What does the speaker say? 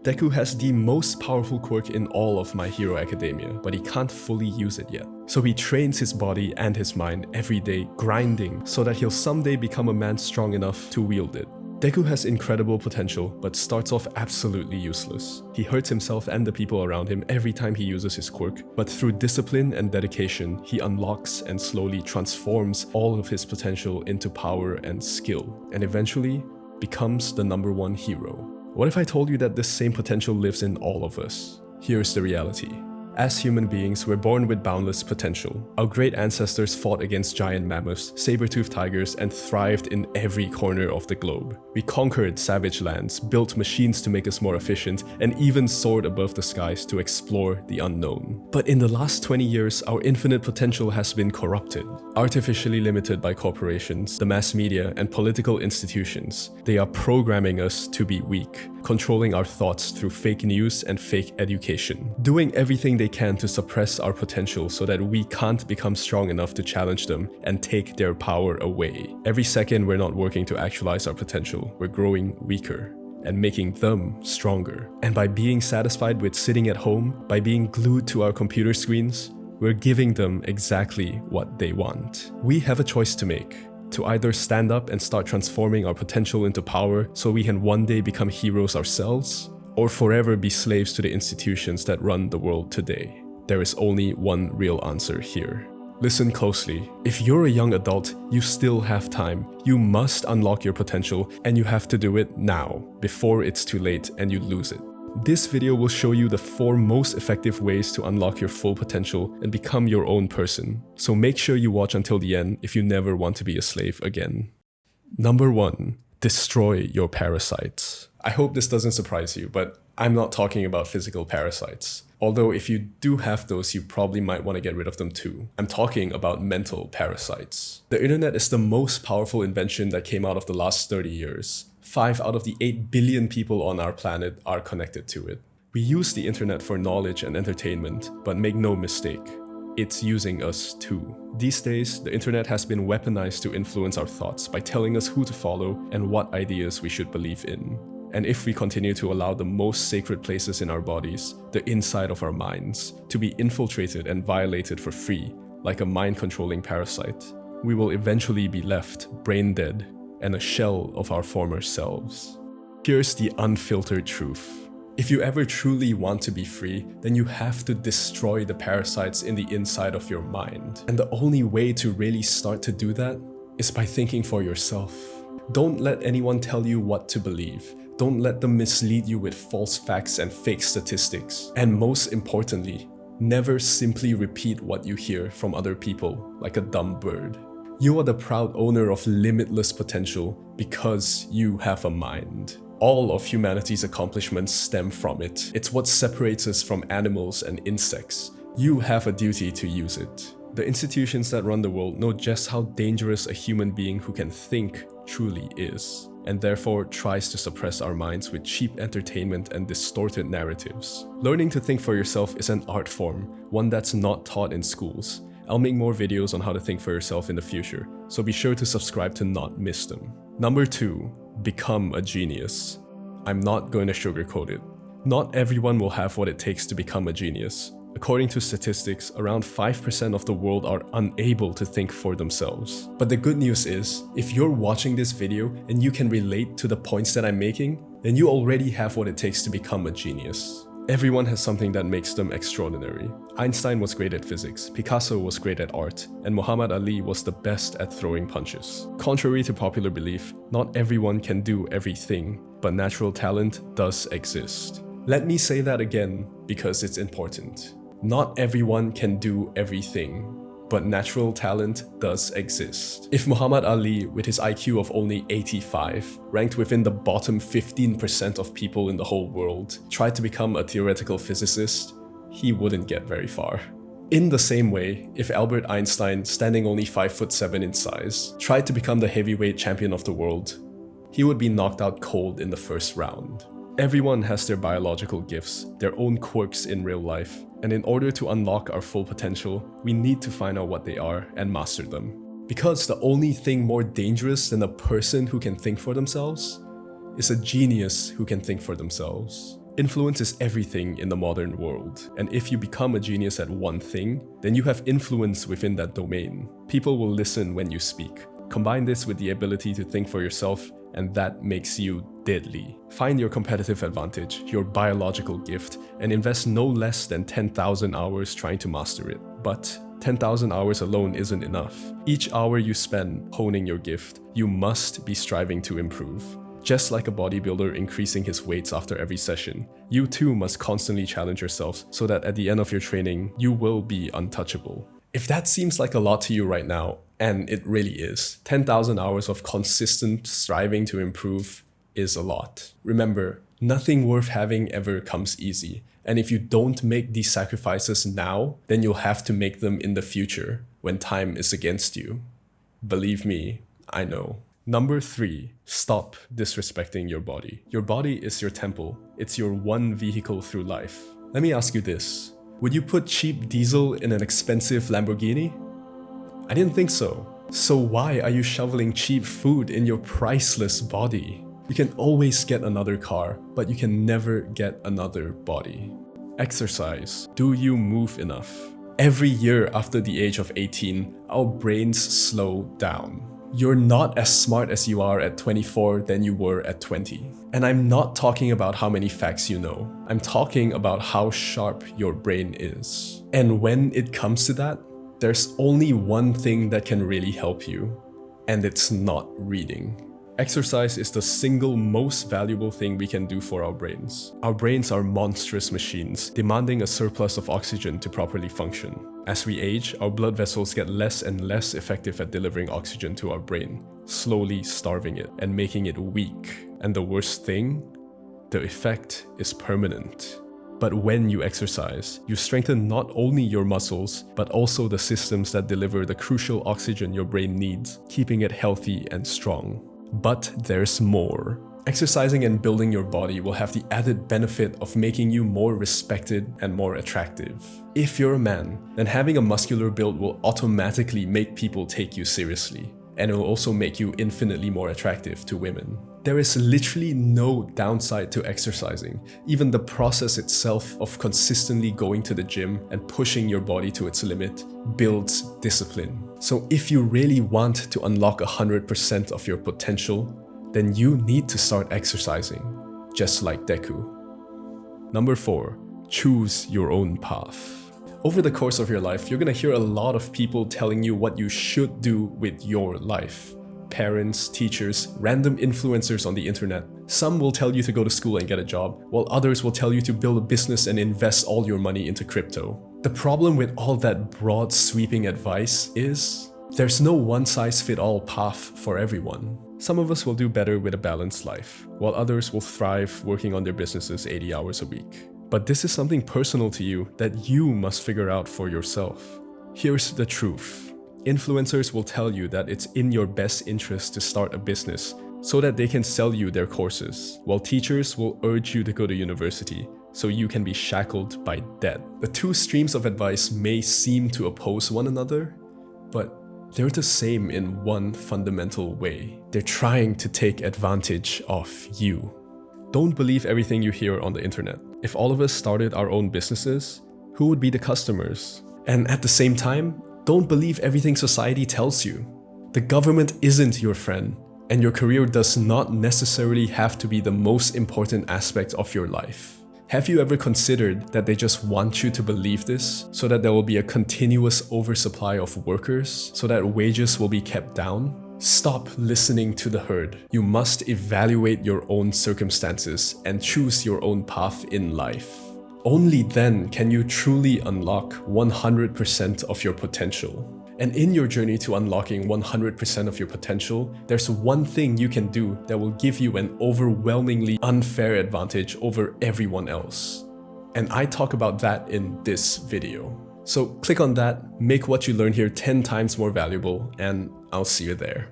Deku has the most powerful quirk in all of My Hero Academia, but he can't fully use it yet. So he trains his body and his mind every day, grinding, so that he'll someday become a man strong enough to wield it. Deku has incredible potential, but starts off absolutely useless. He hurts himself and the people around him every time he uses his quirk, but through discipline and dedication, he unlocks and slowly transforms all of his potential into power and skill, and eventually becomes the #1 hero. What if I told you that this same potential lives in all of us? Here's the reality. As human beings, we're born with boundless potential. Our great ancestors fought against giant mammoths, saber-toothed tigers, and thrived in every corner of the globe. We conquered savage lands, built machines to make us more efficient, and even soared above the skies to explore the unknown. But in the last 20 years, our infinite potential has been corrupted. Artificially limited by corporations, the mass media, and political institutions, they are programming us to be weak, controlling our thoughts through fake news and fake education, doing everything they can to suppress our potential so that we can't become strong enough to challenge them and take their power away. Every second we're not working to actualize our potential, we're growing weaker and making them stronger. And by being satisfied with sitting at home, by being glued to our computer screens, we're giving them exactly what they want. We have a choice to make. To either stand up and start transforming our potential into power so we can one day become heroes ourselves, or forever be slaves to the institutions that run the world today. There is only one real answer here. Listen closely. If you're a young adult, you still have time. You must unlock your potential, and you have to do it now, before it's too late and you lose it. This video will show you the 4 most effective ways to unlock your full potential and become your own person. So make sure you watch until the end if you never want to be a slave again. Number 1. Destroy your parasites. I hope this doesn't surprise you, but I'm not talking about physical parasites. Although if you do have those, you probably might want to get rid of them too. I'm talking about mental parasites. The internet is the most powerful invention that came out of the last 30 years. 5 out of the 8 billion people on our planet are connected to it. We use the internet for knowledge and entertainment, but make no mistake, it's using us too. These days, the internet has been weaponized to influence our thoughts by telling us who to follow and what ideas we should believe in. And if we continue to allow the most sacred places in our bodies, the inside of our minds, to be infiltrated and violated for free, like a mind-controlling parasite, we will eventually be left brain dead and a shell of our former selves. Here's the unfiltered truth. If you ever truly want to be free, then you have to destroy the parasites in the inside of your mind. And the only way to really start to do that is by thinking for yourself. Don't let anyone tell you what to believe. Don't let them mislead you with false facts and fake statistics. And most importantly, never simply repeat what you hear from other people like a dumb bird. You are the proud owner of limitless potential because you have a mind. All of humanity's accomplishments stem from it. It's what separates us from animals and insects. You have a duty to use it. The institutions that run the world know just how dangerous a human being who can think truly is, and therefore tries to suppress our minds with cheap entertainment and distorted narratives. Learning to think for yourself is an art form, one that's not taught in schools. I'll make more videos on how to think for yourself in the future, so be sure to subscribe to not miss them. Number 2. Become a genius. I'm not going to sugarcoat it. Not everyone will have what it takes to become a genius. According to statistics, around 5% of the world are unable to think for themselves. But the good news is, if you're watching this video and you can relate to the points that I'm making, then you already have what it takes to become a genius. Everyone has something that makes them extraordinary. Einstein was great at physics, Picasso was great at art, and Muhammad Ali was the best at throwing punches. Contrary to popular belief, not everyone can do everything, but natural talent does exist. Let me say that again because it's important. Not everyone can do everything, but natural talent does exist. If Muhammad Ali, with his IQ of only 85, ranked within the bottom 15% of people in the whole world, tried to become a theoretical physicist, he wouldn't get very far. In the same way, if Albert Einstein, standing only 5'7" in size, tried to become the heavyweight champion of the world, he would be knocked out cold in the first round. Everyone has their biological gifts, their own quirks in real life, and in order to unlock our full potential, we need to find out what they are and master them. Because the only thing more dangerous than a person who can think for themselves is a genius who can think for themselves. Influence is everything in the modern world, and if you become a genius at one thing, then you have influence within that domain. People will listen when you speak. Combine this with the ability to think for yourself, and that makes you deadly. Find your competitive advantage, your biological gift, and invest no less than 10,000 hours trying to master it. But 10,000 hours alone isn't enough. Each hour you spend honing your gift, you must be striving to improve. Just like a bodybuilder increasing his weights after every session, you too must constantly challenge yourself so that at the end of your training, you will be untouchable. If that seems like a lot to you right now, and it really is, 10,000 hours of consistent striving to improve is a lot. Remember, nothing worth having ever comes easy. And if you don't make these sacrifices now, then you'll have to make them in the future when time is against you. Believe me, I know. Number 3, stop disrespecting your body. Your body is your temple. It's your one vehicle through life. Let me ask you this. Would you put cheap diesel in an expensive Lamborghini? I didn't think so. So why are you shoveling cheap food in your priceless body? You can always get another car, but you can never get another body. Exercise. Do you move enough? Every year after the age of 18, our brains slow down. You're not as smart as you are at 24 than you were at 20. And I'm not talking about how many facts you know. I'm talking about how sharp your brain is. And when it comes to that, there's only one thing that can really help you, and it's not reading. Exercise is the single most valuable thing we can do for our brains. Our brains are monstrous machines, demanding a surplus of oxygen to properly function. As we age, our blood vessels get less and less effective at delivering oxygen to our brain, slowly starving it and making it weak. And the worst thing? The effect is permanent. But when you exercise, you strengthen not only your muscles, but also the systems that deliver the crucial oxygen your brain needs, keeping it healthy and strong. But there's more. Exercising and building your body will have the added benefit of making you more respected and more attractive. If you're a man, then having a muscular build will automatically make people take you seriously, and it will also make you infinitely more attractive to women. There is literally no downside to exercising. Even the process itself of consistently going to the gym and pushing your body to its limit builds discipline. So if you really want to unlock 100% of your potential, then you need to start exercising, just like Deku. Number 4, choose your own path. Over the course of your life, you're gonna hear a lot of people telling you what you should do with your life. Parents, teachers, random influencers on the internet. Some will tell you to go to school and get a job, while others will tell you to build a business and invest all your money into crypto. The problem with all that broad, sweeping advice is there's no one-size-fits-all path for everyone. Some of us will do better with a balanced life, while others will thrive working on their businesses 80 hours a week. But this is something personal to you that you must figure out for yourself. Here's the truth. Influencers will tell you that it's in your best interest to start a business so that they can sell you their courses, while teachers will urge you to go to university so you can be shackled by debt. The two streams of advice may seem to oppose one another, but they're the same in one fundamental way. They're trying to take advantage of you. Don't believe everything you hear on the internet. If all of us started our own businesses, who would be the customers? And at the same time, don't believe everything society tells you. The government isn't your friend, and your career does not necessarily have to be the most important aspect of your life. Have you ever considered that they just want you to believe this so that there will be a continuous oversupply of workers, so that wages will be kept down? Stop listening to the herd. You must evaluate your own circumstances and choose your own path in life. Only then can you truly unlock 100% of your potential. And in your journey to unlocking 100% of your potential, there's one thing you can do that will give you an overwhelmingly unfair advantage over everyone else. And I talk about that in this video. So click on that, make what you learn here 10 times more valuable, and I'll see you there.